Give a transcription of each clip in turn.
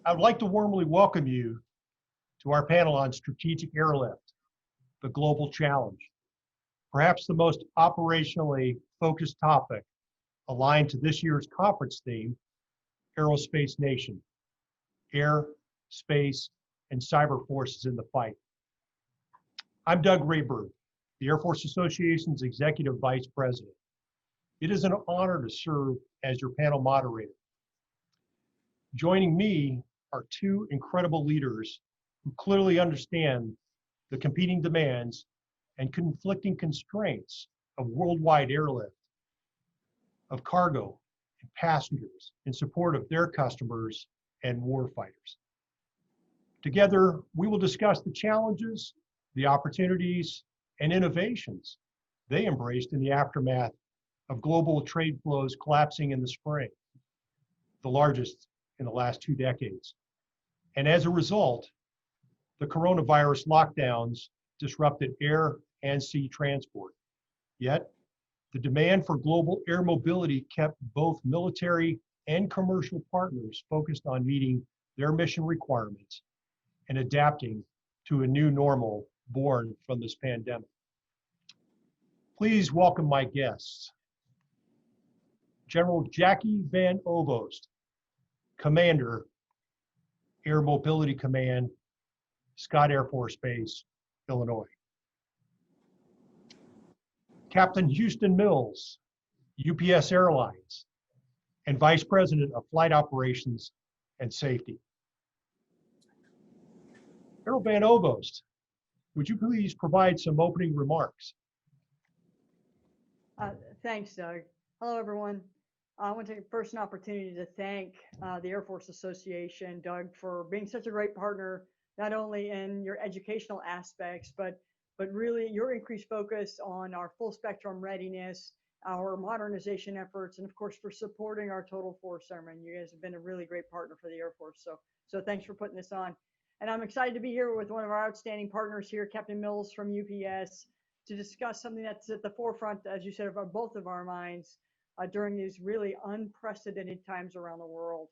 I would like to warmly welcome you to our panel on strategic airlift, the global challenge. Perhaps the most operationally focused topic aligned to this year's conference theme, Aerospace Nation, Air, Space, and Cyber Forces in the Fight. I'm Doug RAABERG, the Air Force Association's Executive Vice President. It is an honor to serve as your panel moderator. Joining me are two incredible leaders who clearly understand the competing demands and conflicting constraints of worldwide airlift, of cargo and passengers in support of their customers and warfighters. Together, we will discuss the challenges, the opportunities, and innovations they embraced in the aftermath of global trade flows collapsing in the spring, the largest in the last 2 decades. And as a result, the coronavirus lockdowns disrupted air and sea transport. Yet, the demand for global air mobility kept both military and commercial partners focused on meeting their mission requirements and adapting to a new normal born from this pandemic. Please welcome my guests. General Jackie Van OVOST, Commander, Air Mobility Command, Scott Air Force Base, Illinois. Captain Houston Mills, UPS Airlines, and Vice President of Flight Operations and Safety. General Van OVOST, would you please provide some opening remarks? Thanks, Doug. Hello, everyone. I want to take first an opportunity to thank the Air Force Association, Doug, for being such a great partner, not only in your educational aspects, but really your increased focus on our full spectrum readiness, our modernization efforts, and of course for supporting our total force airmen. You guys have been a really great partner for the Air Force. So thanks for putting this on. And I'm excited to be here with one of our outstanding partners here, Captain Mills from UPS, to discuss something that's at the forefront, as you said, of both of our minds during these really unprecedented times around the world.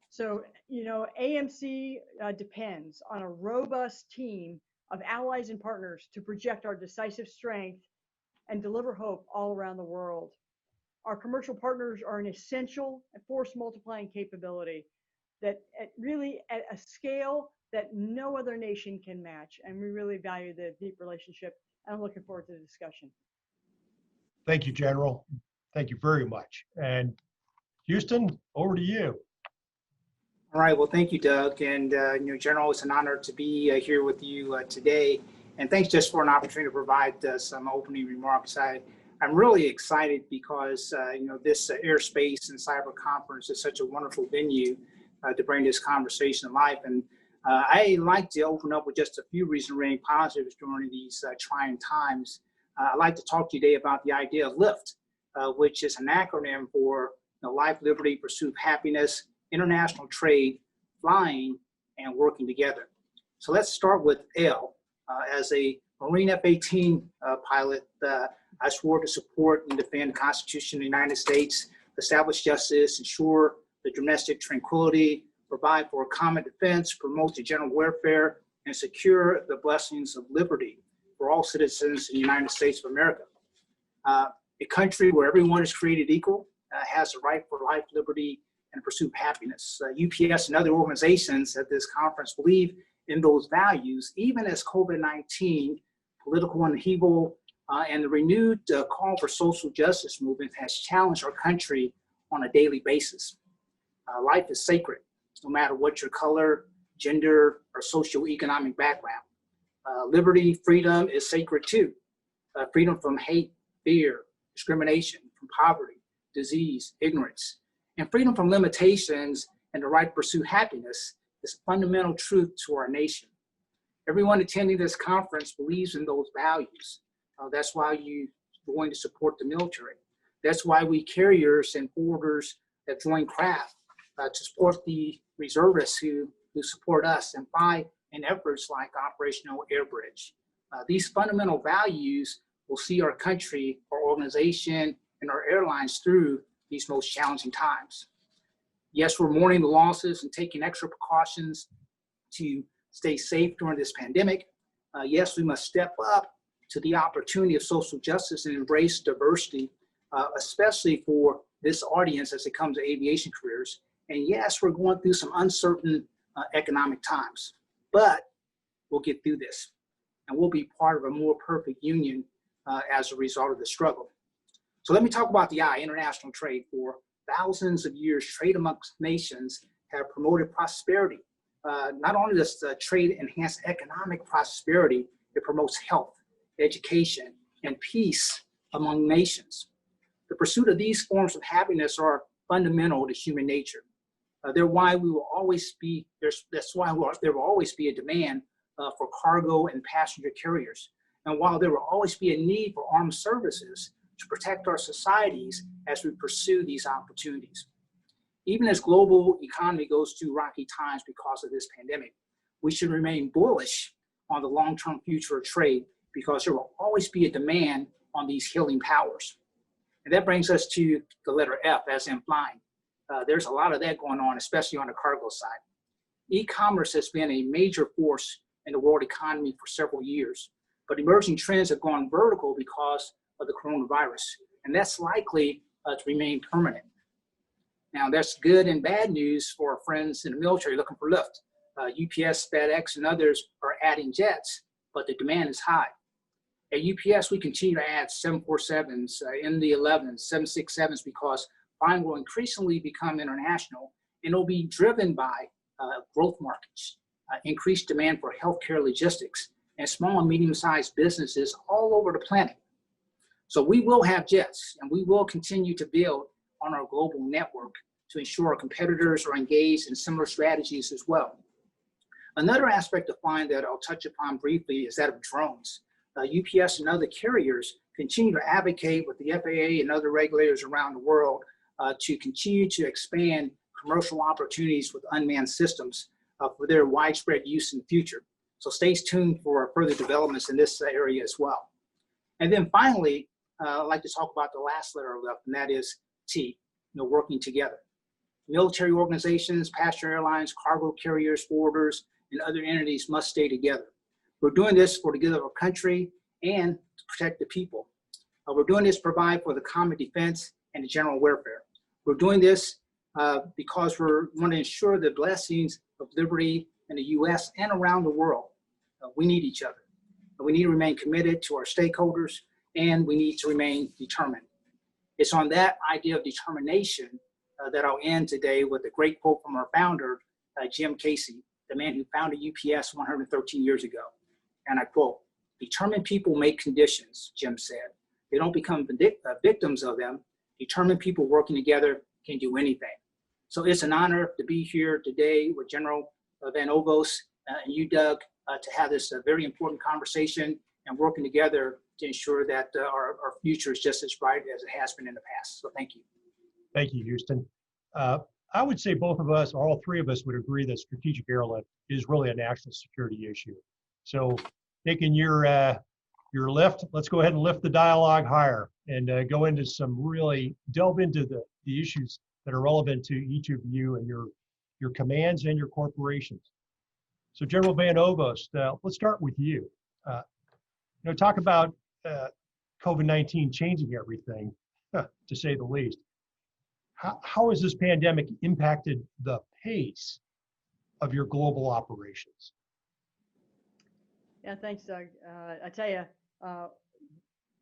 So, you know, AMC depends on a robust team of allies and partners to project our decisive strength and deliver hope all around the world. Our commercial partners are an essential force multiplying capability that really at a scale that no other nation can match. And we really value the deep relationship. And I'm looking forward to the discussion. Thank you, General. Thank you very much. And Houston, over to you. All right. Well, thank you, Doug. And, General, it's an honor to be here with you today. And thanks just for an opportunity to provide some opening remarks. I'm really excited because, this airspace and cyber conference is such a wonderful venue to bring this conversation to life. And I like to open up with just a few recent remaining positives during these trying times. I'd like to talk to you today about the idea of LIFT, which is an acronym for Life, Liberty, Pursuit of Happiness, International Trade, Flying, and Working Together. So let's start with L. As a Marine F-18 pilot, I swore to support and defend the Constitution of the United States, establish justice, ensure the domestic tranquility, provide for common defense, promote the general welfare, and secure the blessings of liberty for all citizens in the United States of America. A country where everyone is created equal, has the right for life, liberty, and pursuit of happiness. UPS and other organizations at this conference believe in those values, even as COVID-19, political upheaval, and the renewed call for social justice movement has challenged our country on a daily basis. Life is sacred, no matter what your color, gender, or socioeconomic background. Liberty, freedom is sacred too. Freedom from hate, fear, discrimination, from poverty, disease, ignorance, and freedom from limitations and the right to pursue happiness is a fundamental truth to our nation. Everyone attending this conference believes in those values. That's why you're going to support the military. That's why we carriers and forwarders have joined craft to support the reservists who support us and fight in efforts like Operational AirBridge. These fundamental values will see our country, our organization, and our airlines through these most challenging times. Yes, we're mourning the losses and taking extra precautions to stay safe during this pandemic. Yes, we must step up to the opportunity of social justice and embrace diversity, especially for this audience as it comes to aviation careers. And yes, we're going through some uncertain economic times, but we'll get through this. And we'll be part of a more perfect union as a result of the struggle. So let me talk about the I, international trade. For thousands of years, trade amongst nations have promoted prosperity. Not only does trade enhance economic prosperity, it promotes health, education, and peace among nations. The pursuit of these forms of happiness are fundamental to human nature. That's why there will always be a demand for cargo and passenger carriers. And while there will always be a need for armed services to protect our societies as we pursue these opportunities. Even as global economy goes through rocky times because of this pandemic, we should remain bullish on the long-term future of trade because there will always be a demand on these healing powers. And that brings us to the letter F, as in flying. There's a lot of that going on, especially on the cargo side. E-commerce has been a major force in the world economy for several years, but emerging trends have gone vertical because of the coronavirus, and that's likely to remain permanent. Now, that's good and bad news for our friends in the military looking for lift. UPS, FedEx, and others are adding jets, but the demand is high. At UPS, we continue to add 747s, MD-11s, 767s because flying will increasingly become international, and it'll be driven by growth markets, increased demand for healthcare logistics, and small and medium-sized businesses all over the planet. So we will have jets, and we will continue to build on our global network to ensure our competitors are engaged in similar strategies as well. Another aspect of flying that I'll touch upon briefly is that of drones. UPS and other carriers continue to advocate with the FAA and other regulators around the world to continue to expand commercial opportunities with unmanned systems for their widespread use in the future. So stay tuned for further developments in this area as well. And then finally, I'd like to talk about the last letter of F, and that is T, working together. Military organizations, passenger airlines, cargo carriers, forwarders, and other entities must stay together. We're doing this for the good of our country and to protect the people. We're doing this to provide for the common defense and the general welfare. We're doing this because we want to ensure the blessings of liberty in the U.S. and around the world. We need each other. We need to remain committed to our stakeholders, and we need to remain determined. It's on that idea of determination that I'll end today with a great quote from our founder, Jim Casey, the man who founded UPS 113 years ago. And I quote, "Determined people make conditions," Jim said. They don't become victims of them. Determined people working together can do anything. So it's an honor to be here today with General Van Ovost and you, Doug, to have this very important conversation and working together to ensure that our future is just as bright as it has been in the past. So thank you. Thank you, Houston. I would say both of us, or all three of us, would agree that strategic airlift is really a national security issue. So taking your lift, let's go ahead and lift the dialogue higher and go into delve into the issues that are relevant to each of you and your commands and your corporations. So General Van Ovost, let's start with you. Talk about COVID-19 changing everything, to say the least. How has this pandemic impacted the pace of your global operations? Yeah, thanks, Doug. I tell you,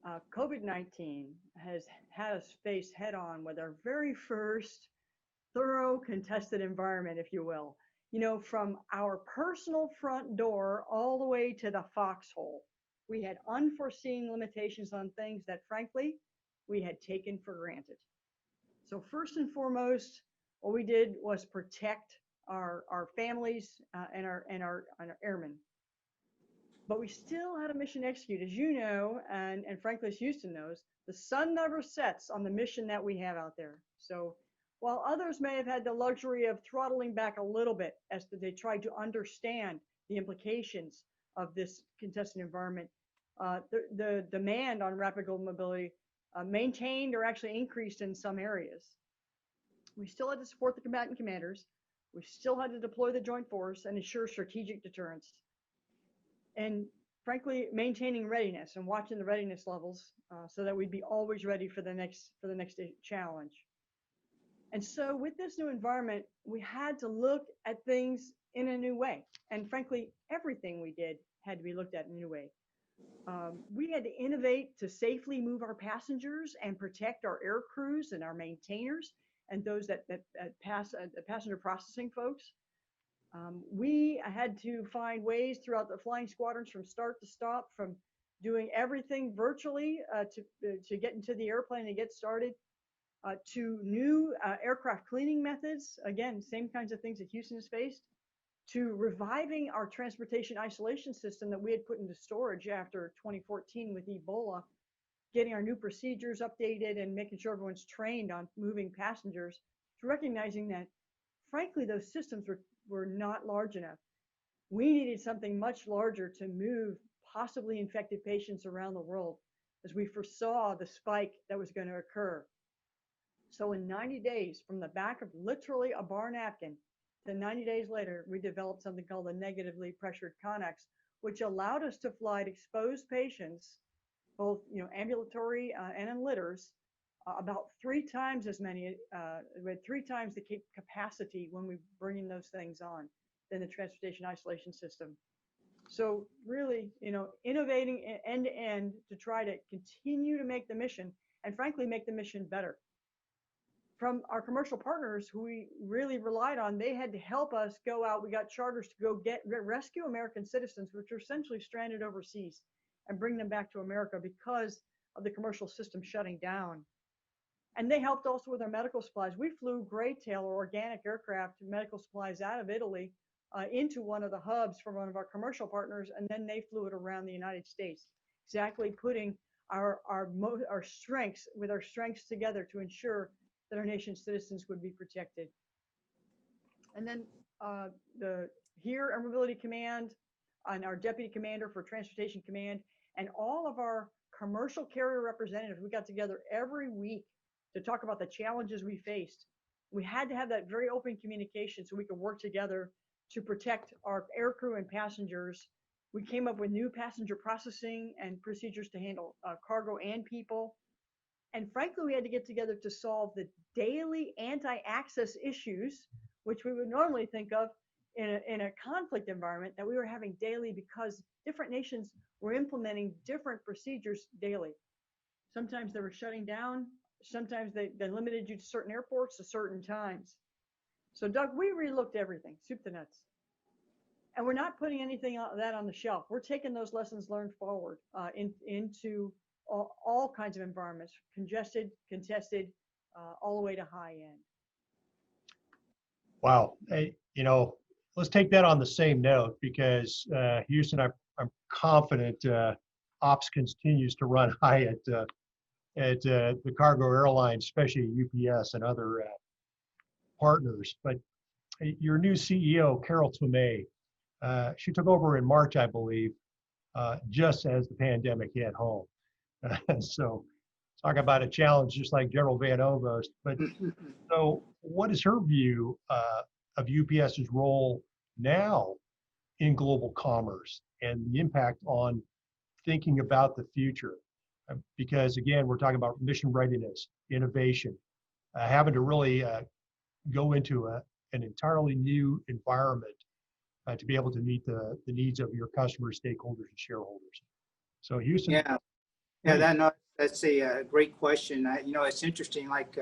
COVID-19 has had us face head on with our very first thorough contested environment, if you will. From our personal front door all the way to the foxhole, we had unforeseen limitations on things that, frankly, we had taken for granted. So first and foremost, what we did was protect our families and our airmen. But we still had a mission to execute, as you know, and frankly, as Houston knows, the sun never sets on the mission that we have out there. So while others may have had the luxury of throttling back a little bit as they tried to understand the implications of this contested environment, the demand on rapid global mobility maintained or actually increased in some areas. We still had to support the combatant commanders. We still had to deploy the joint force and ensure strategic deterrence. And frankly, maintaining readiness and watching the readiness levels so that we'd be always ready for the next challenge. And so with this new environment, we had to look at things in a new way. And frankly, everything we did had to be looked at in a new way. We had to innovate to safely move our passengers and protect our air crews and our maintainers and those that passenger processing folks. We had to find ways throughout the flying squadrons from start to stop, from doing everything virtually to get into the airplane and get started, to new aircraft cleaning methods. Again, same kinds of things that Houston has faced, to reviving our transportation isolation system that we had put into storage after 2014 with Ebola, getting our new procedures updated and making sure everyone's trained on moving passengers, to recognizing that, frankly, those systems were not large enough. We needed something much larger to move possibly infected patients around the world as we foresaw the spike that was going to occur. So in 90 days, from the back of literally a bar napkin, then 90 days later, we developed something called the negatively pressured Connex, which allowed us to fly exposed patients, both ambulatory and in litters, about 3 times as many, we had 3 times the capacity when we bringing those things on than the transportation isolation system. So really, innovating end to end to try to continue to make the mission, and frankly, make the mission better. From our commercial partners who we really relied on, they had to help us go out. We got charters to go rescue American citizens, which are essentially stranded overseas, and bring them back to America because of the commercial system shutting down. And they helped also with our medical supplies. We flew gray tail or organic aircraft medical supplies out of Italy into one of the hubs for one of our commercial partners, and then they flew it around the United States, exactly putting our strengths together to ensure that our nation's citizens would be protected. And then our Mobility Command and our Deputy Commander for Transportation Command and all of our commercial carrier representatives, we got together every week to talk about the challenges we faced. We had to have that very open communication so we could work together to protect our aircrew and passengers. We came up with new passenger processing and procedures to handle cargo and people. And frankly, we had to get together to solve the daily anti-access issues, which we would normally think of in a conflict environment, that we were having daily because different nations were implementing different procedures daily. Sometimes they were shutting down. Sometimes they limited you to certain airports to certain times. So Doug, we relooked everything, soup to nuts. And we're not putting anything of that on the shelf. We're taking those lessons learned forward into all kinds of environments, congested, contested, all the way to high end. Wow. Hey, let's take that on the same note, because Houston, I'm confident ops continues to run high at the cargo airlines, especially UPS and other partners. But your new CEO, Carol Tomei, she took over in March, I believe, just as the pandemic hit home. So talk about a challenge, just like General Van Ovost. But so what is her view of UPS's role now in global commerce and the impact on thinking about the future? Because again, we're talking about mission readiness, innovation, having to really go into an entirely new environment to be able to meet the needs of your customers, stakeholders, and shareholders. So Houston. Yeah, that's a great question. It's interesting, like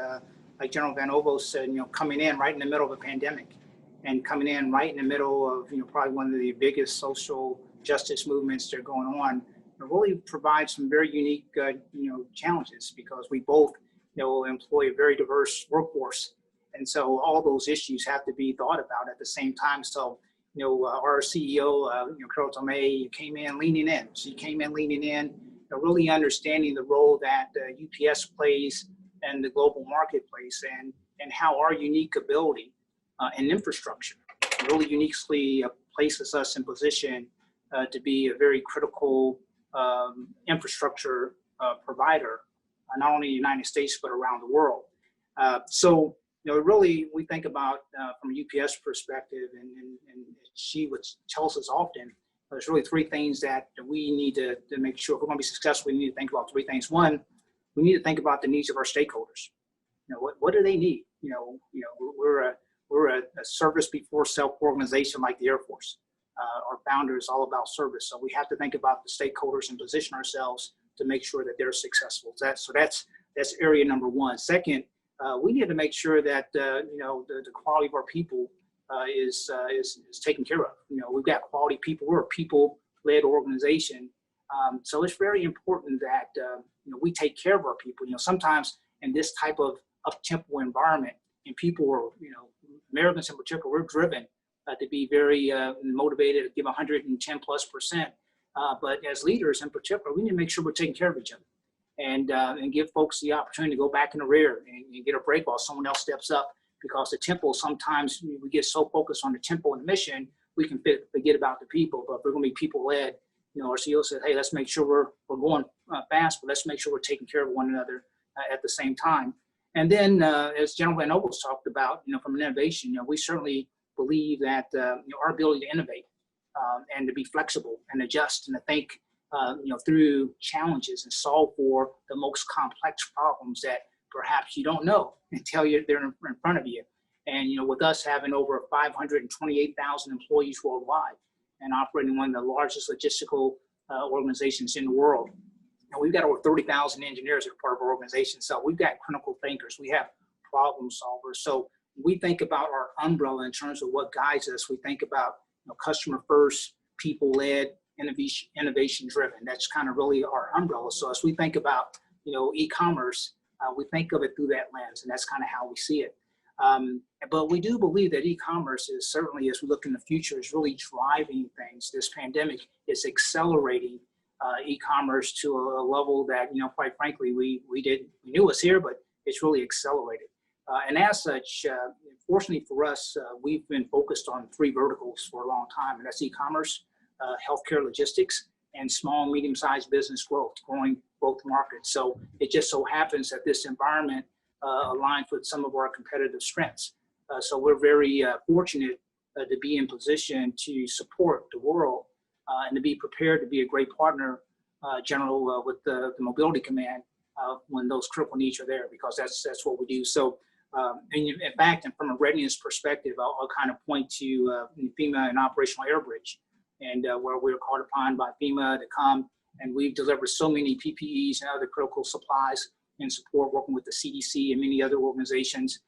General Van Ovost said, coming in right in the middle of a pandemic and coming in right in the middle of, probably one of the biggest social justice movements that are going on, it really provides some very unique, challenges, because we both, employ a very diverse workforce. And so all those issues have to be thought about at the same time. So, our CEO, Carol Tomei, came in leaning in. She came in leaning in, really understanding the role that UPS plays in the global marketplace, and how our unique ability and infrastructure really uniquely places us in position to be a very critical infrastructure provider, not only in the United States, but around the world. So really, we think about from a UPS perspective, and she would tells us often, there's really three things that we need to make sure if we're going to be successful. We need to think about three things. One, we need to think about the needs of our stakeholders. What do they need? We're a service before self organization like the Air Force. Our founder is all about service, so we have to think about the stakeholders and position ourselves to make sure that they're successful. That's area number one. Second, we need to make sure that the quality of our people is taken care of. We've got quality people. We're a people-led organization, so it's very important that we take care of our people. Sometimes in this type of up-tempo environment, and people are, Americans in particular, we're driven to be very motivated to give 110+%. But as leaders in particular, we need to make sure we're taking care of each other, and give folks the opportunity to go back in the rear and get a break while someone else steps up, because the tempo, sometimes we get so focused on the tempo and the mission, we can forget about the people. But if we're going to be people-led, our CEO said, hey, let's make sure we're going fast, but let's make sure we're taking care of one another at the same time. And then, as General Van Ogles talked about, from an innovation, we certainly believe that our ability to innovate and to be flexible and adjust and to think through challenges and solve for the most complex problems that perhaps you don't know until they're in front of you. And with us having over 528,000 employees worldwide and operating one of the largest logistical organizations in the world, and we've got over 30,000 engineers that are part of our organization. So we've got critical thinkers. We have problem solvers. So we think about our umbrella in terms of what guides us. We think about customer first, people-led, innovation driven. That's kind of really our umbrella. So as we think about e-commerce, we think of it through that lens, and that's kind of how we see it. But we do believe that e-commerce is certainly, as we look in the future, is really driving things. This pandemic is accelerating e-commerce to a level that quite frankly we knew was here, but it's really accelerated. And as such, fortunately for us, we've been focused on three verticals for a long time, and that's e-commerce, healthcare logistics, and small and medium-sized business growing both markets. So it just so happens that this environment aligns with some of our competitive strengths. So we're very fortunate to be in position to support the world and to be prepared to be a great partner, General, with the Mobility Command when those critical needs are there, because that's what we do. So in fact, and from a readiness perspective, I'll kind of point to FEMA and Operational AirBridge, and where we're called upon by FEMA to come, and we've delivered so many PPEs and other critical supplies in support, working with the CDC and many other organizations,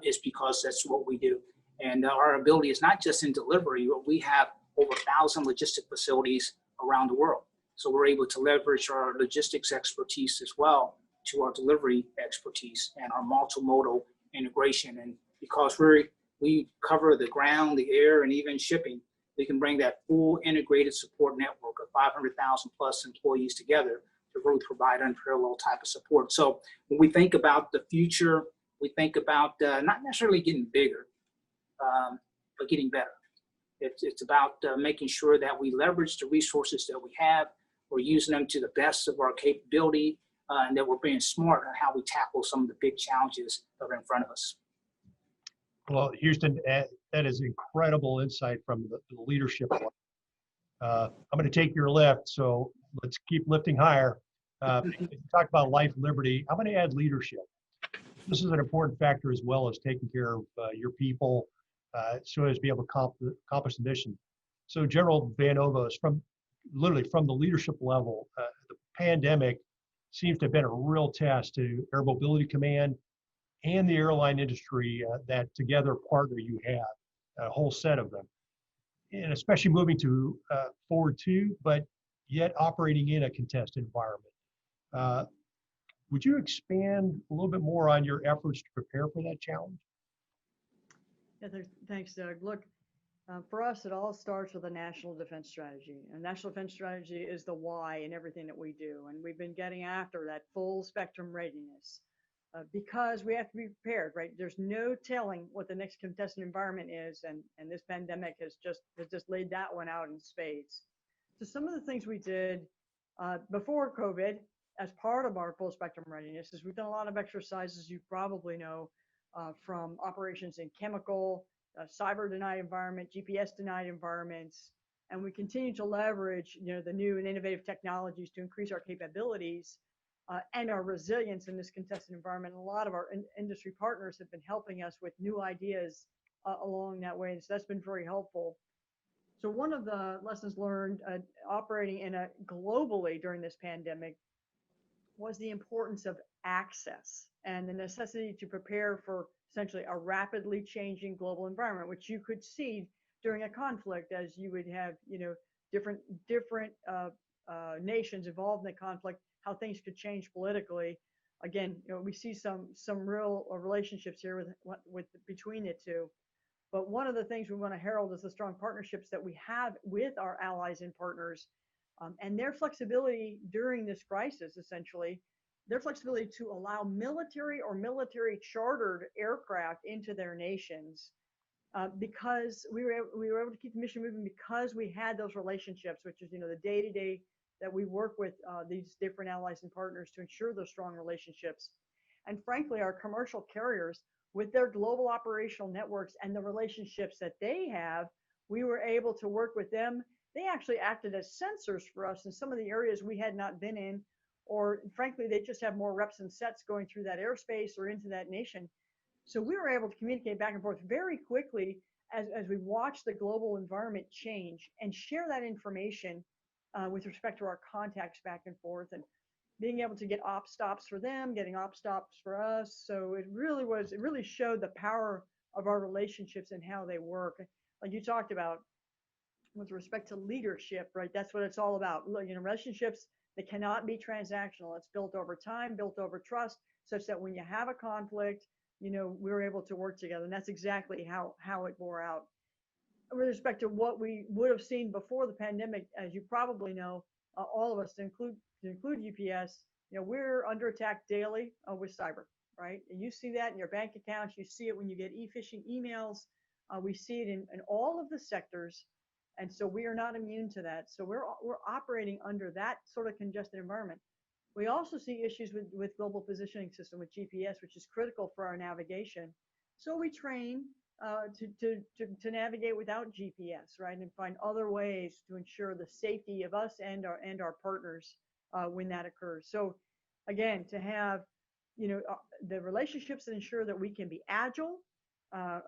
is because that's what we do. And our ability is not just in delivery, but we have over 1,000 logistic facilities around the world. So we're able to leverage our logistics expertise as well to our delivery expertise and our multimodal integration. And because we cover the ground, the air, and even shipping, we can bring that full integrated support network of 500,000 plus employees together to really provide unparalleled type of support. So when we think about the future, we think about not necessarily getting bigger, but getting better. It's about making sure that we leverage the resources that we have, we're using them to the best of our capability, and that we're being smart on how we tackle some of the big challenges that are in front of us. Well, Houston, that is incredible insight from the leadership. I'm going to take your lift, so let's keep lifting higher. You talk about life, liberty. I'm going to add leadership. This is an important factor as well as taking care of your people, so as to be able to accomplish the mission. So General Van Ogles, from the leadership level, the pandemic seems to have been a real test to Air Mobility Command and the airline industry that together partner you have, a whole set of them. And especially moving to forward to, but yet operating in a contested environment. Would you expand a little bit more on your efforts to prepare for that challenge? Yeah, thanks, Doug. Look, for us, it all starts with a national defense strategy. And national defense strategy is the why in everything that we do. And we've been getting after that full spectrum readiness because we have to be prepared, right? There's no telling what the next contested environment is. And this pandemic has just laid that one out in spades. So some of the things we did before COVID, as part of our full spectrum readiness, is we've done a lot of exercises you probably know from operations in chemical, cyber denied environment, GPS denied environments. And we continue to leverage, the new and innovative technologies to increase our capabilities and our resilience in this contested environment. And a lot of our industry partners have been helping us with new ideas along that way. And so that's been very helpful. So one of the lessons learned operating globally during this pandemic was the importance of access and the necessity to prepare for essentially a rapidly changing global environment, which you could see during a conflict, as you would have, different nations involved in the conflict, how things could change politically. Again, we see some real relationships here with between the two. But one of the things we want to herald is the strong partnerships that we have with our allies and partners, and their flexibility during this crisis, essentially, their flexibility to allow military or military chartered aircraft into their nations, because we were able to keep the mission moving because we had those relationships, which is, the day-to-day that we work with these different allies and partners to ensure those strong relationships. And frankly, our commercial carriers, with their global operational networks and the relationships that they have, we were able to work with them. They actually acted as sensors for us in some of the areas we had not been in, or frankly, they just have more reps and sets going through that airspace or into that nation. So we were able to communicate back and forth very quickly as we watched the global environment change and share that information with respect to our contacts back and forth, and being able to get op stops for them, getting op stops for us. So it really showed the power of our relationships and how they work. Like you talked about with respect to leadership, right? That's what it's all about. Relationships that cannot be transactional. It's built over time, built over trust, such that when you have a conflict, we were able to work together. And that's exactly how it bore out. With respect to what we would have seen before the pandemic, as you probably know, all of us, to include UPS, we're under attack daily with cyber, right? And you see that in your bank accounts. You see it when you get phishing emails. We see it in all of the sectors. And so we are not immune to that. So we're operating under that sort of congested environment. We also see issues with global positioning system, with GPS, which is critical for our navigation. So we train to navigate without GPS, right, and find other ways to ensure the safety of us and our partners when that occurs. So again, to have the relationships that ensure that we can be agile,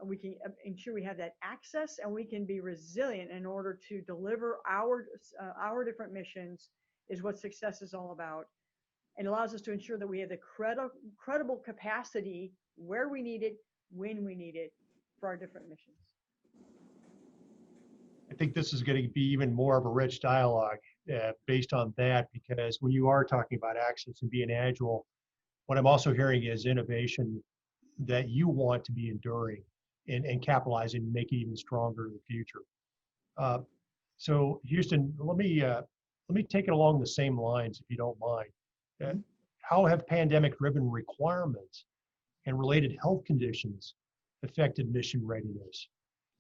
we can ensure we have that access, and we can be resilient in order to deliver our different missions, is what success is all about. And allows us to ensure that we have the credible capacity where we need it, when we need it, for our different missions. I think this is going to be even more of a rich dialogue based on that, because when you are talking about access and being agile, what I'm also hearing is innovation that you want to be enduring and capitalizing and make it even stronger in the future. So Houston, let me take it along the same lines, if you don't mind. How have pandemic-driven requirements and related health conditions affected mission readiness?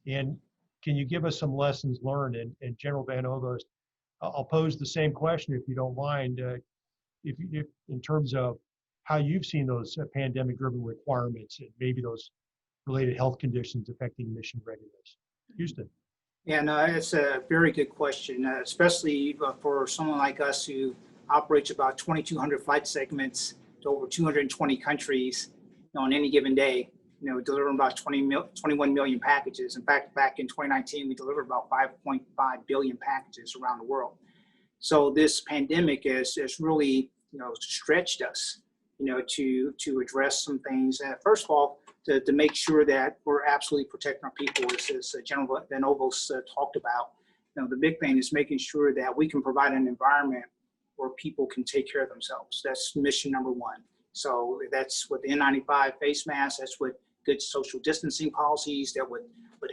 And can you give us some lessons learned? And General Van Ovost, I'll pose the same question, if you don't mind, if in terms of how you've seen those pandemic-driven requirements and maybe those related health conditions affecting mission readiness. Houston. Yeah, no, it's a very good question, especially for someone like us who operates about 2,200 flight segments to over 220 countries on any given day, delivering about 21 million packages. In fact, back in 2019, we delivered about 5.5 billion packages around the world. So this pandemic has really, stretched us, to address some things. First of all, to make sure that we're absolutely protecting our people, as General Van Ovost talked about. The big thing is making sure that we can provide an environment where people can take care of themselves. That's mission number one. So that's with the N95 face masks, that's with good social distancing policies, that with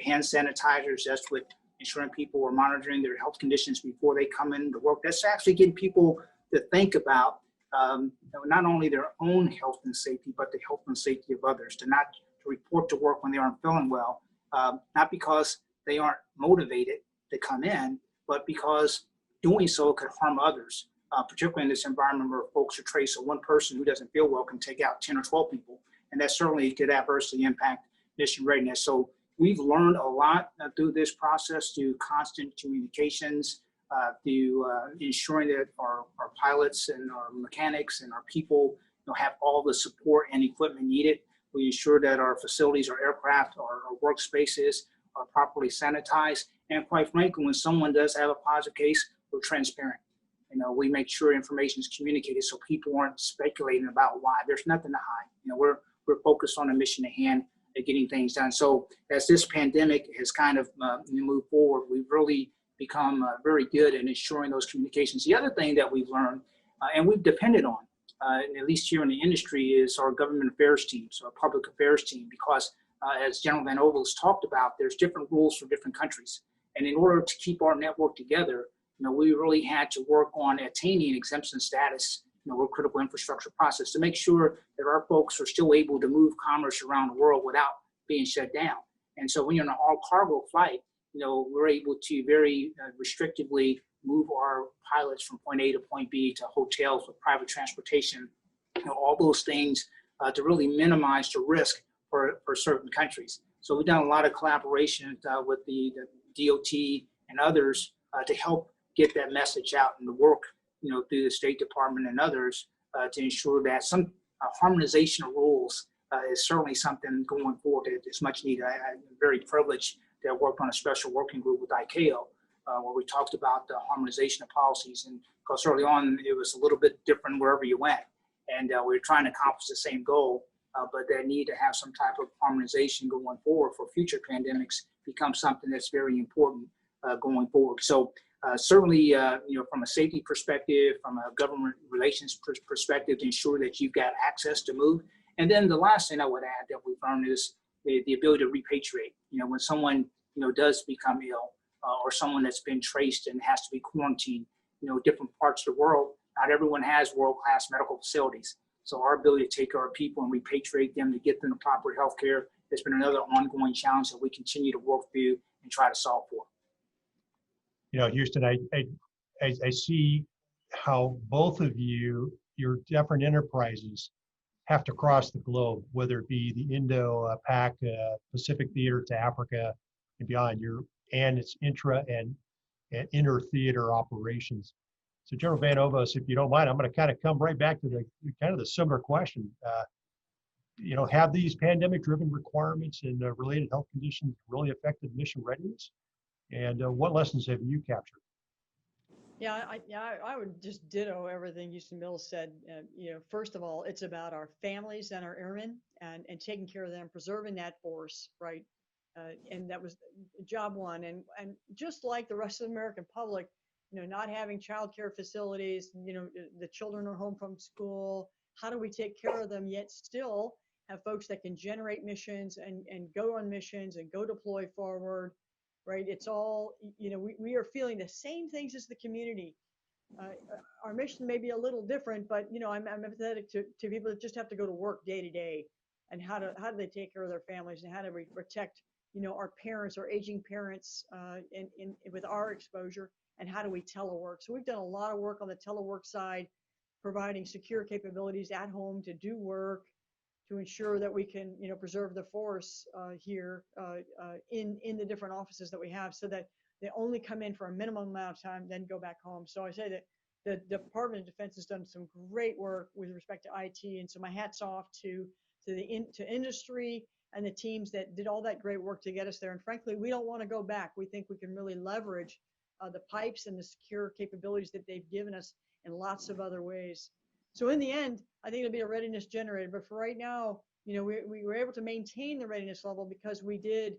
hand sanitizers, that's with ensuring people are monitoring their health conditions before they come into work. That's actually getting people to think about not only their own health and safety, but the health and safety of others, to report to work when they aren't feeling well, not because they aren't motivated to come in, but because doing so could harm others, particularly in this environment where folks are traced. So one person who doesn't feel well can take out 10 or 12 people and that certainly could adversely impact mission readiness. So we've learned a lot through this process, through constant communications, through ensuring that our pilots and our mechanics and our people have all the support and equipment needed. We ensure that our facilities, our aircraft, our workspaces are properly sanitized. And quite frankly, when someone does have a positive case, we're transparent. We make sure information is communicated so people aren't speculating about why. There's nothing to hide. We're focused on the mission at hand and getting things done. So as this pandemic has kind of moved forward, we've really become very good at ensuring those communications. The other thing that we've learned and we've depended on, at least here in the industry, is our government affairs team, so our public affairs team, because as General Van Over's talked about, there's different rules for different countries. And in order to keep our network together, we really had to work on attaining exemption status, or critical infrastructure process, to make sure that our folks are still able to move commerce around the world without being shut down. And so when you're on an all cargo flight, we're able to very restrictively move our pilots from point A to point B to hotels with private transportation, all those things to really minimize the risk for certain countries. So we've done a lot of collaboration with the DOT and others to help get that message out and to work, through the State Department and others to ensure that some harmonization of rules is certainly something going forward that is much needed. I'm very privileged to have worked on a special working group with ICAO where we talked about the harmonization of policies, and because early on it was a little bit different wherever you went, and we were trying to accomplish the same goal, but that need to have some type of harmonization going forward for future pandemics becomes something that's very important going forward. So certainly, from a safety perspective, from a government relations perspective, to ensure that you've got access to move. And then the last thing I would add that we've learned is the ability to repatriate. When someone, does become ill or someone that's been traced and has to be quarantined, different parts of the world, not everyone has world-class medical facilities. So our ability to take our people and repatriate them to get them the proper health care has been another ongoing challenge that we continue to work through and try to solve for. Houston, I see how both of you, your different enterprises, have to cross the globe, whether it be the Indo-Pac Pacific Theater to Africa and beyond, and its intra and inter-theater operations. So General Van Ovos, if you don't mind, I'm going to kind of come right back to the similar question. Have these pandemic-driven requirements and related health conditions really affected mission readiness? And what lessons have you captured? Yeah, I would just ditto everything Houston Mills said. First of all, it's about our families and our airmen and taking care of them, preserving that force, right? And that was job one. And just like the rest of the American public, not having childcare facilities, the children are home from school. How do we take care of them yet still have folks that can generate missions and go on missions and go deploy forward? Right? It's all, we are feeling the same things as the community. Our mission may be a little different, but, I'm empathetic to people that just have to go to work day to day, and how do they take care of their families, and how do we protect, our parents, our aging parents with our exposure, and how do we telework? So we've done a lot of work on the telework side, providing secure capabilities at home to do work, to ensure that we can, preserve the force here in the different offices that we have, so that they only come in for a minimum amount of time, then go back home. So I say that the Department of Defense has done some great work with respect to IT, and so my hat's off to industry and the teams that did all that great work to get us there. And frankly, we don't want to go back. We think we can really leverage the pipes and the secure capabilities that they've given us in lots of other ways. So in the end, I think it'll be a readiness generator. But for right now, we were able to maintain the readiness level because we did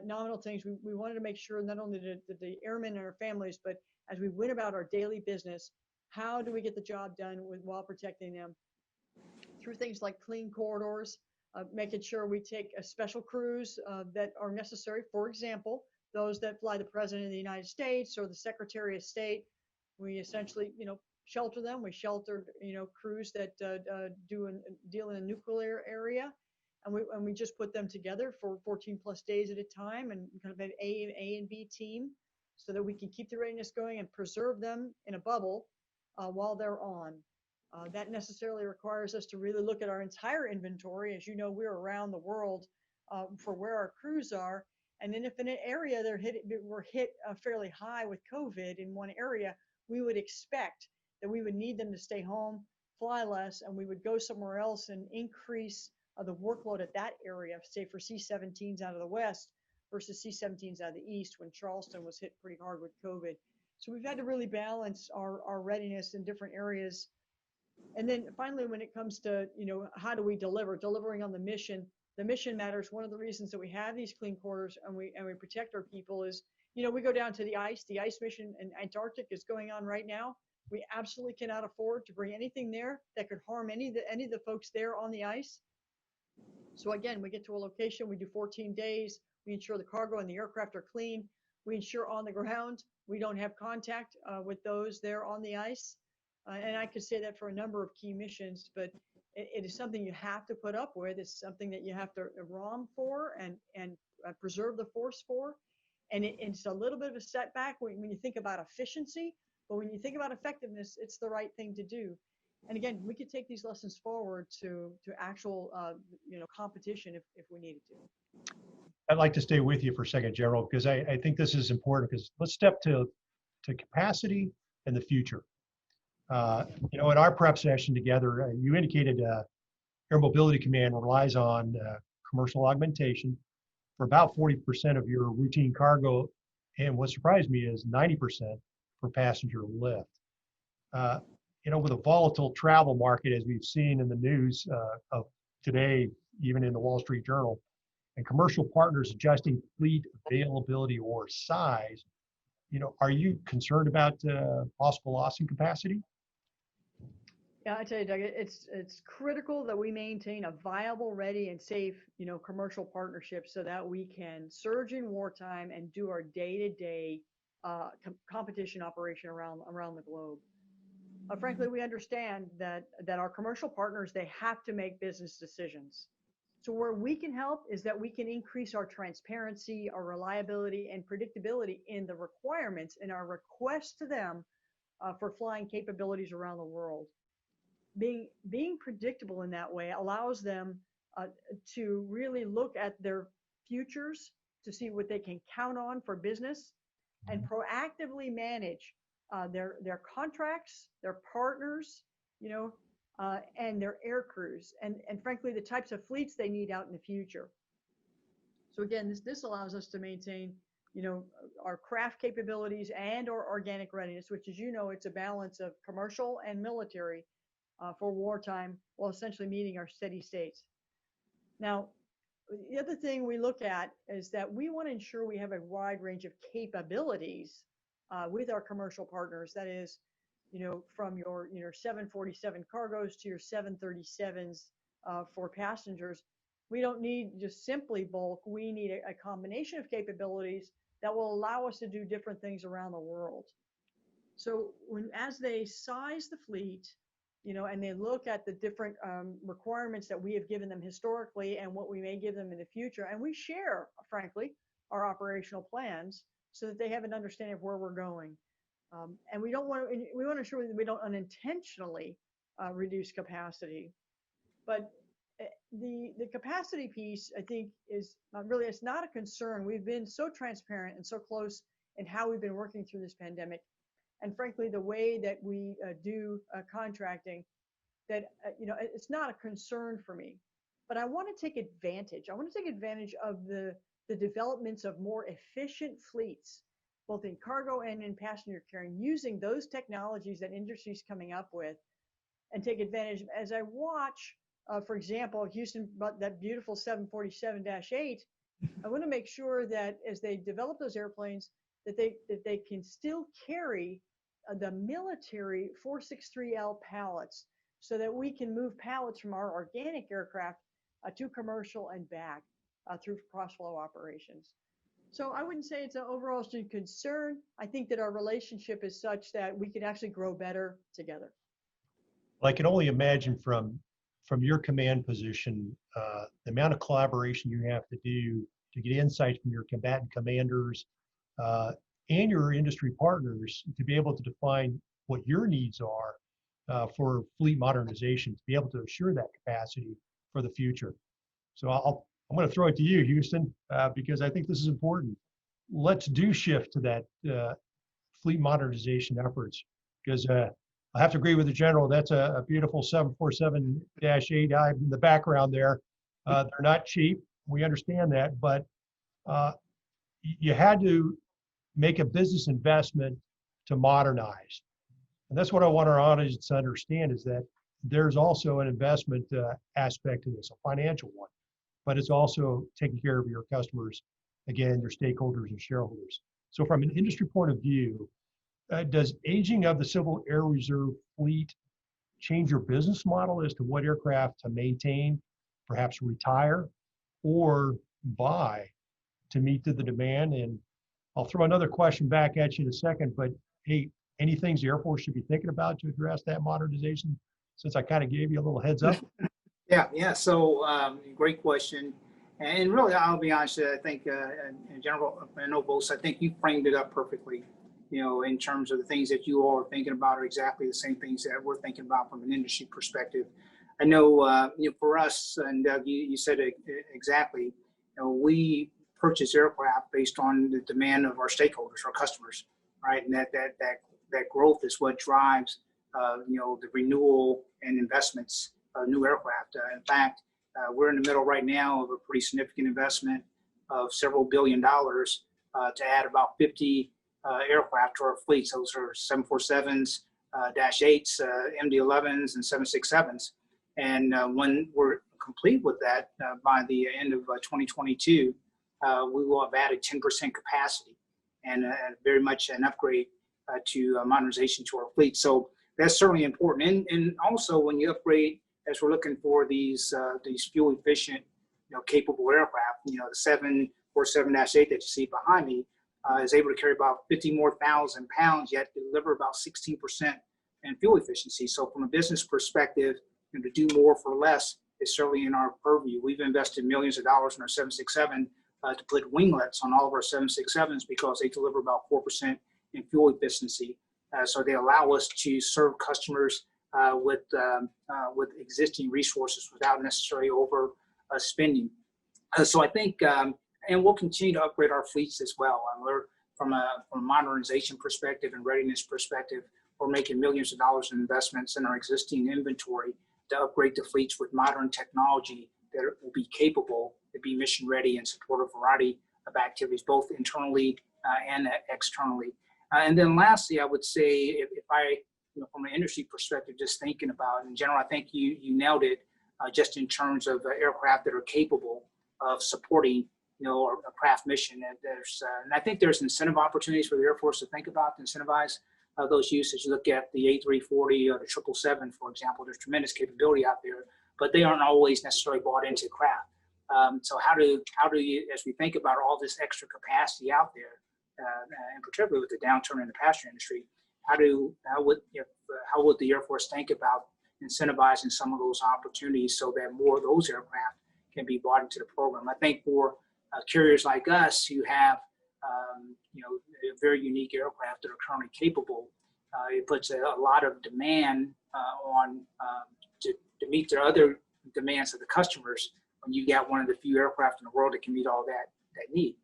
nominal things. We wanted to make sure not only did the airmen and our families, but as we went about our daily business, how do we get the job done while protecting them? Through things like clean corridors, making sure we take special crews that are necessary. For example, those that fly the President of the United States or the Secretary of State. We essentially, shelter them. We sheltered, crews that deal in a nuclear area, and we just put them together for 14 plus days at a time, and kind of an A and B team, so that we can keep the readiness going and preserve them in a bubble while they're on. That necessarily requires us to really look at our entire inventory. As you know, we're around the world for where our crews are. And then if in an area we're hit fairly high with COVID in one area, we would expect that we would need them to stay home, fly less, and we would go somewhere else and increase the workload at that area, say for C-17s out of the West versus C-17s out of the East when Charleston was hit pretty hard with COVID. So we've had to really balance our readiness in different areas. And then finally, when it comes to, how do we delivering on the mission matters. One of the reasons that we have these clean quarters and we protect our people is, we go down to the ice mission in Antarctic is going on right now. We absolutely cannot afford to bring anything there that could harm any of the folks there on the ice. So again, we get to a location, we do 14 days, we ensure the cargo and the aircraft are clean. We ensure on the ground, we don't have contact with those there on the ice. And I could say that for a number of key missions, but it is something you have to put up with. It's something that you have to ROM for and preserve the force for. And it's a little bit of a setback when you think about efficiency, but when you think about effectiveness, it's the right thing to do. And again, we could take these lessons forward to actual competition if we needed to. I'd like to stay with you for a second, General, because I think this is important, because let's step to capacity and the future. In our prep session together, you indicated Air Mobility Command relies on commercial augmentation for about 40% of your routine cargo. And what surprised me is 90% for passenger lift. With a volatile travel market, as we've seen in the news of today, even in the Wall Street Journal, and commercial partners adjusting fleet availability or size, are you concerned about possible loss in capacity? Yeah, I tell you, Doug, it's critical that we maintain a viable, ready, and safe, commercial partnership so that we can surge in wartime and do our day-to-day competition operation around the globe. Frankly, we understand that our commercial partners, they have to make business decisions. So where we can help is that we can increase our transparency, our reliability, and predictability in the requirements and our requests to them for flying capabilities around the world. Being predictable in that way allows them to really look at their futures to see what they can count on for business and proactively manage their contracts, their partners, and their air crews, and frankly, the types of fleets they need out in the future. So again, this allows us to maintain, our craft capabilities and our organic readiness, which, as you know, it's a balance of commercial and military for wartime, while essentially meeting our steady states. Now, the other thing we look at is that we want to ensure we have a wide range of capabilities with our commercial partners. That is, from your 747 cargos to your 737s for passengers. We don't need just simply bulk. We need a combination of capabilities that will allow us to do different things around the world. So as they size the fleet, and they look at the different requirements that we have given them historically and what we may give them in the future, and we share, frankly, our operational plans so that they have an understanding of where we're going. And we want to ensure that we don't unintentionally reduce capacity. But the capacity piece, I think, is really, it's not a concern. We've been so transparent and so close in how we've been working through this pandemic. And frankly, the way that we do contracting, that, it's not a concern for me. But I want to take advantage. I want to take advantage of the developments of more efficient fleets, both in cargo and in passenger carrying, using those technologies that industry is coming up with, and take advantage. As I watch, for example, Houston, that beautiful 747-8, I want to make sure that as they develop those airplanes, that they can still carry the military 463L pallets, so that we can move pallets from our organic aircraft to commercial and back through cross-flow operations. So I wouldn't say it's an overall concern. I think that our relationship is such that we can actually grow better together. Well, I can only imagine from your command position, the amount of collaboration you have to do to get insights from your combatant commanders and your industry partners to be able to define what your needs are for fleet modernization to be able to assure that capacity for the future. So I'm going to throw it to you, Houston, because I think this is important. Let's do shift to that fleet modernization efforts, because I have to agree with the general. That's a beautiful 747-8 in the background there. They're not cheap. We understand that, but you had to make a business investment to modernize. And that's what I want our audience to understand, is that there's also an investment aspect to this, a financial one, but it's also taking care of your customers, again, your stakeholders and shareholders. So from an industry point of view, does aging of the Civil Air Reserve fleet change your business model as to what aircraft to maintain, perhaps retire, or buy to meet the demand? And I'll throw another question back at you in a second, but hey, any things the Air Force should be thinking about to address that modernization, since I kind of gave you a little heads up? Yeah. So great question. And really, I'll be honest, I think in general, and OVOST, I think you framed it up perfectly. In terms of the things that you all are thinking about are exactly the same things that we're thinking about from an industry perspective. I know, for us, and Doug, you said it exactly, we purchase aircraft based on the demand of our stakeholders, our customers, right? And that growth is what drives, the renewal and investments of new aircraft. In fact, we're in the middle right now of a pretty significant investment of several $1 billion to add about 50 aircraft to our fleet. So those are 747s, -8s, MD-11s, and 767s. And when we're complete with that, by the end of 2022, we will have added 10% capacity and very much an upgrade to modernization to our fleet. So that's certainly important. And also when you upgrade, as we're looking for these fuel efficient, capable aircraft, the 747-8 that you see behind me is able to carry about 50,000 more pounds, yet deliver about 16% in fuel efficiency. So from a business perspective, to do more for less is certainly in our purview. We've invested millions of dollars in our 767 to put winglets on all of our 767s because they deliver about 4% in fuel efficiency. So they allow us to serve customers with existing resources without necessarily over spending. So I think, and we'll continue to upgrade our fleets as well. We're from a modernization perspective and readiness perspective, we're making millions of dollars in investments in our existing inventory to upgrade the fleets with modern technology that will be capable to be mission ready and support a variety of activities, both internally and externally. And then lastly, I would say if I, from an industry perspective, just thinking about in general, I think you nailed it just in terms of aircraft that are capable of supporting, a craft mission. And and I think there's incentive opportunities for the Air Force to think about to incentivize those uses. You look at the A340 or the 777, for example, there's tremendous capability out there, but they aren't always necessarily bought into craft. So how do you, as we think about all this extra capacity out there, and particularly with the downturn in the passenger industry, how would the Air Force think about incentivizing some of those opportunities so that more of those aircraft can be brought into the program? I think for carriers like us who have very unique aircraft that are currently capable, it puts a lot of demand on to meet the other demands of the customers when you got one of the few aircraft in the world that can meet all that need.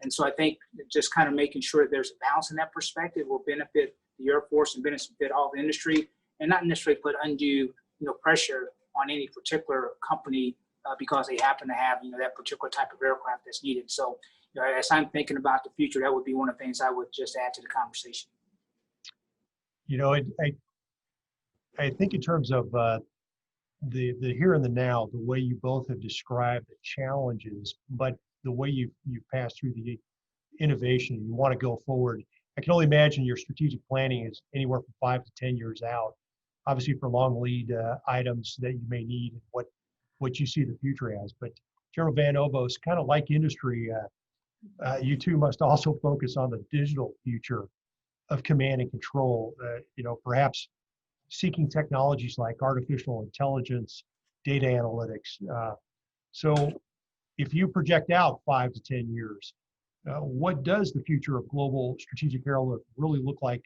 And so I think just kind of making sure there's a balance in that perspective will benefit the Air Force and benefit all the industry, and not necessarily put undue pressure on any particular company because they happen to have that particular type of aircraft that's needed. So as I'm thinking about the future, that would be one of the things I would just add to the conversation. I think in terms of the here and the now, the way you both have described the challenges, but the way you've passed through the innovation, you want to go forward. I can only imagine your strategic planning is anywhere from 5 to 10 years out, obviously for long lead items that you may need and what you see the future as. But General Van Ovost, kind of like industry, you too must also focus on the digital future of command and control, perhaps seeking technologies like artificial intelligence, data analytics. So if you project out 5 to 10 years, what does the future of global strategic airlift really look like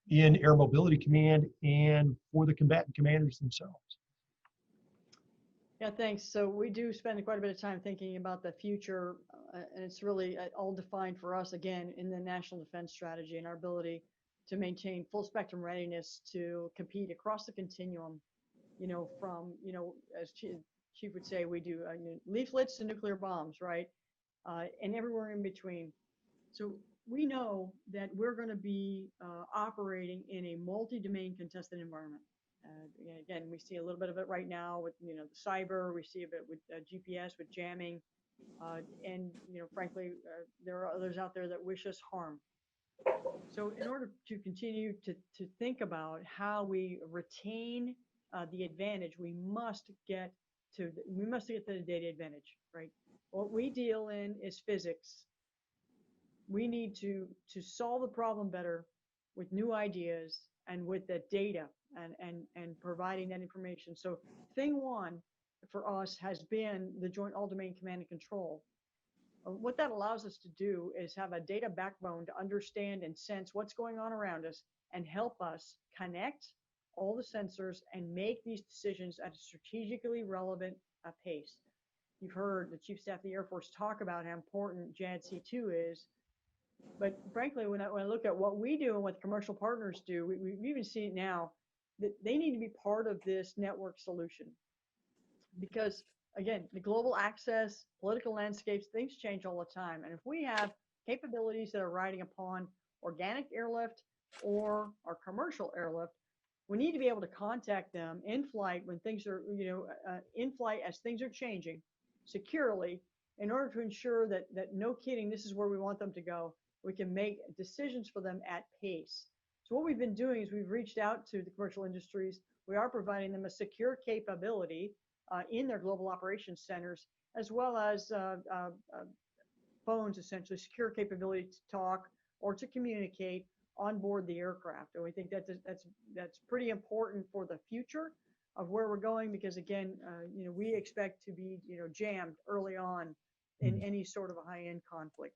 in Air Mobility Command and for the combatant commanders themselves? Yeah, thanks. So we do spend quite a bit of time thinking about the future, and it's really all defined for us, again, in the National Defense Strategy and our ability to maintain full spectrum readiness to compete across the continuum, from, as Chief would say, we do leaflets to nuclear bombs, right? And everywhere in between. So we know that we're going to be operating in a multi-domain contested environment. Again, we see a little bit of it right now with the cyber. We see a bit with GPS, with jamming, and frankly, there are others out there that wish us harm. So in order to continue to think about how we retain the advantage, we must get to the data advantage, right? What we deal in is physics. We need to solve the problem better with new ideas and with the data and providing that information. So thing one for us has been the Joint All-Domain Command and Control. What that allows us to do is have a data backbone to understand and sense what's going on around us and help us connect all the sensors and make these decisions at a strategically relevant pace. You've heard the Chief of Staff of the Air Force talk about how important JADC2 is. But frankly, when I look at what we do and what commercial partners do, we've even seen it now, that they need to be part of this network solution. Because again, the global access, political landscapes, things change all the time. And if we have capabilities that are riding upon organic airlift or our commercial airlift, we need to be able to contact them in flight when things are, in flight as things are changing securely, in order to ensure that no kidding, this is where we want them to go. We can make decisions for them at pace. So what we've been doing is we've reached out to the commercial industries. We are providing them a secure capability in their global operations centers, as well as phones, essentially secure capability to talk or to communicate on board the aircraft. And we think that's pretty important for the future of where we're going, because again, we expect to be jammed early on in any sort of a high-end conflict.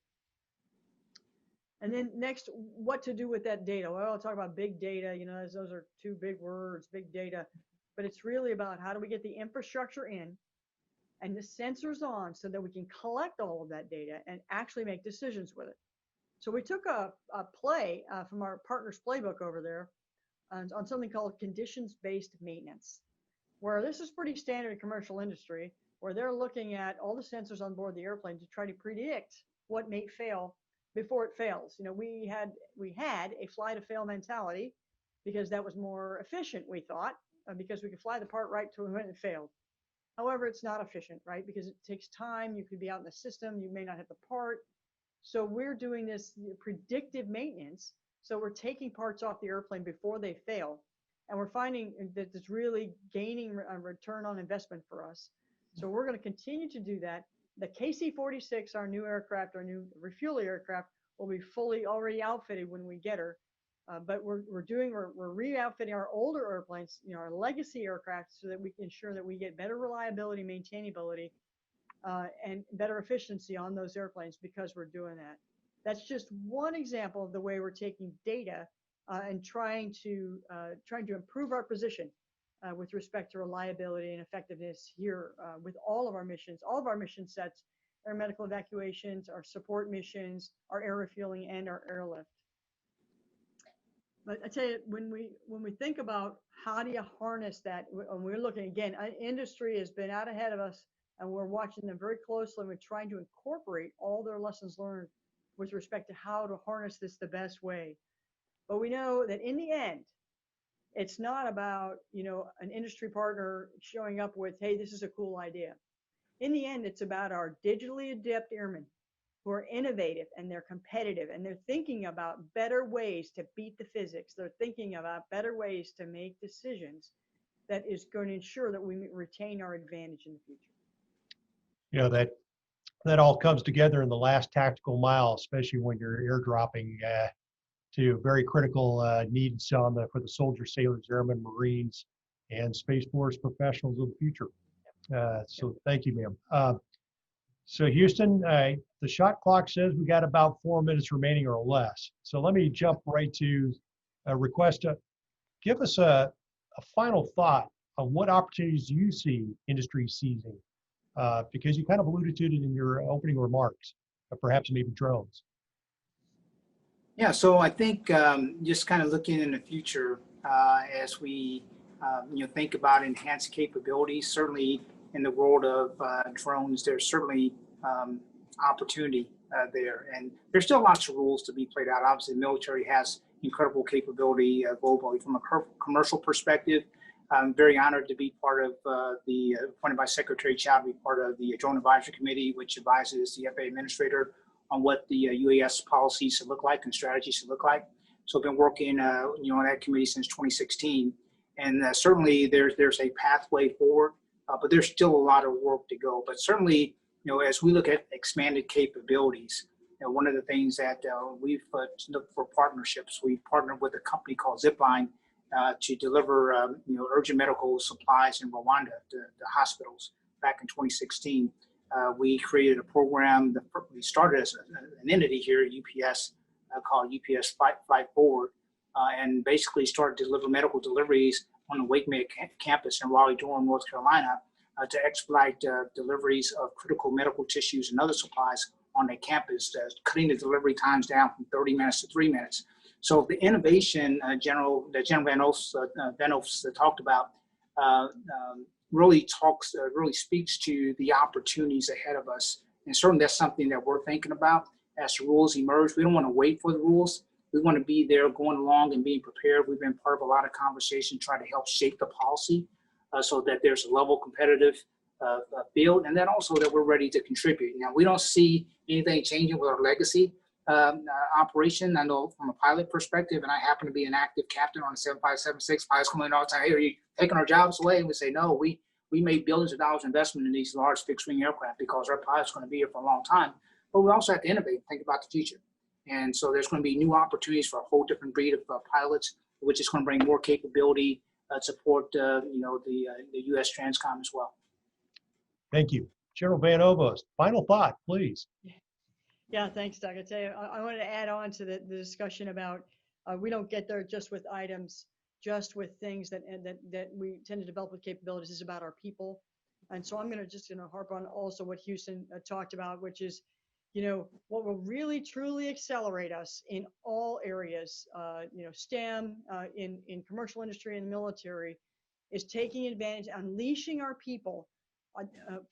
And then next, what to do with that data? Well, I'll talk about big data. Those are two big words, big data. But it's really about how do we get the infrastructure in and the sensors on so that we can collect all of that data and actually make decisions with it. So we took a play from our partner's playbook over there on something called conditions-based maintenance, where this is pretty standard in commercial industry, where they're looking at all the sensors on board the airplane to try to predict what may fail before it fails. We had a fly to fail mentality because that was more efficient, we thought, because we could fly the part right to when it failed. However, it's not efficient, right? Because it takes time. You could be out in the system. You may not have the part. So we're doing this predictive maintenance. So we're taking parts off the airplane before they fail. And we're finding that it's really gaining a return on investment for us. So we're going to continue to do that. The KC-46, our new aircraft, our new refuel aircraft, will be fully already outfitted when we get her. But we're re-outfitting our older airplanes, our legacy aircraft, so that we can ensure that we get better reliability, maintainability, and better efficiency on those airplanes because we're doing that. That's just one example of the way we're taking data and trying to improve our position with respect to reliability and effectiveness here with all of our missions sets, air medical evacuations, our support missions, our air refueling, and our airlift. But I tell you, when we think about how do you harness that, and we're looking again, industry has been out ahead of us, and we're watching them very closely, and we're trying to incorporate all their lessons learned with respect to how to harness this the best way. But we know that in the end, it's not about an industry partner showing up with, hey, this is a cool idea. In the end, it's about our digitally adept airmen who are innovative and they're competitive and they're thinking about better ways to beat the physics. They're thinking about better ways to make decisions that is going to ensure that we retain our advantage in the future. That all comes together in the last tactical mile, especially when you're airdropping to very critical needs for the soldiers, sailors, airmen, Marines, and Space Force professionals of the future. So thank you, ma'am. So Houston, the shot clock says we got about 4 minutes remaining or less. So let me jump right to request to give us a final thought on what opportunities you see industry seizing, because you kind of alluded to it in your opening remarks, perhaps maybe drones. Yeah, so I think just kind of looking in the future as we think about enhanced capabilities, certainly in the world of drones, there's certainly opportunity there. And there's still lots of rules to be played out. Obviously, the military has incredible capability globally. From a commercial perspective, I'm very honored to be part of appointed by Secretary Chow to be part of the Joint Advisory Committee, which advises the FAA administrator on what the UAS policy should look like and strategy should look like. So I've been working, on that committee since 2016, and certainly there's a pathway forward, but there's still a lot of work to go. But certainly, as we look at expanded capabilities, one of the things that we've looked for partnerships. We partnered with a company called Zipline to deliver, urgent medical supplies in Rwanda to hospitals back in 2016. We created a program that we started as an entity here at UPS called UPS Flight Forward, and basically started to deliver medical deliveries on the Wake Med campus in Raleigh-Durham, North Carolina, to expedite deliveries of critical medical tissues and other supplies on the campus, cutting the delivery times down from 30 minutes to 3 minutes. So the innovation that General Van Oofs talked about really speaks to the opportunities ahead of us. And certainly that's something that we're thinking about as the rules emerge. We don't want to wait for the rules. We want to be there going along and being prepared. We've been part of a lot of conversation trying to help shape the policy so that there's a level competitive field, and then also that we're ready to contribute. Now, we don't see anything changing with our legacy operation. I know from a pilot perspective, and I happen to be an active captain on a 7576, pilots come in all the time, hey, are you taking our jobs away? And we say, no, we made billions of dollars investment in these large fixed wing aircraft because our pilots are going to be here for a long time. But we also have to innovate and think about the future. And so there's going to be new opportunities for a whole different breed of pilots, which is going to bring more capability to support the U.S. Transcom as well. Thank you. General Van Ovost, final thought, please. Yeah, thanks, Doug. I tell you, I wanted to add on to the discussion about we don't get there just with items, just with things that we tend to develop with capabilities. Is about our people. And so I'm going to just harp on also what Houston talked about, which is, what will really truly accelerate us in all areas, STEM, in commercial industry and military, is taking advantage, unleashing our people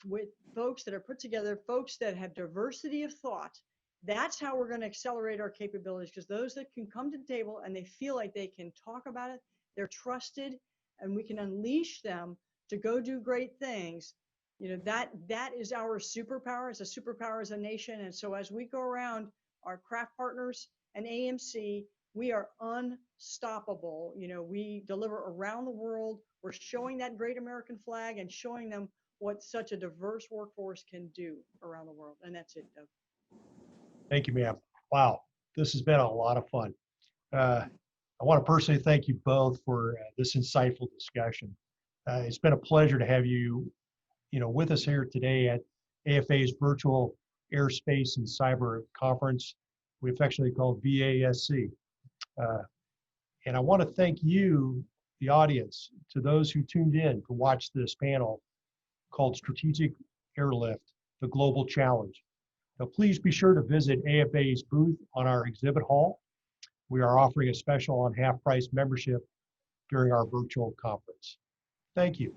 with folks that are put together, folks that have diversity of thought. That's how we're going to accelerate our capabilities, because those that can come to the table and they feel like they can talk about it, they're trusted, and we can unleash them to go do great things. That is our superpower. It's a superpower as a nation. And so as we go around our craft partners and AMC, we are unstoppable. We deliver around the world. We're showing that great American flag and showing them what such a diverse workforce can do around the world. And that's it, Doug. Thank you, ma'am. Wow, this has been a lot of fun. I want to personally thank you both for this insightful discussion. It's been a pleasure to have you, with us here today at AFA's Virtual Airspace and Cyber Conference, we affectionately call vASC. And I want to thank you, the audience, to those who tuned in to watch this panel called Strategic Airlift, the Global Challenge. Now, please be sure to visit AFA's booth on our exhibit hall. We are offering a special on half-price membership during our virtual conference. Thank you.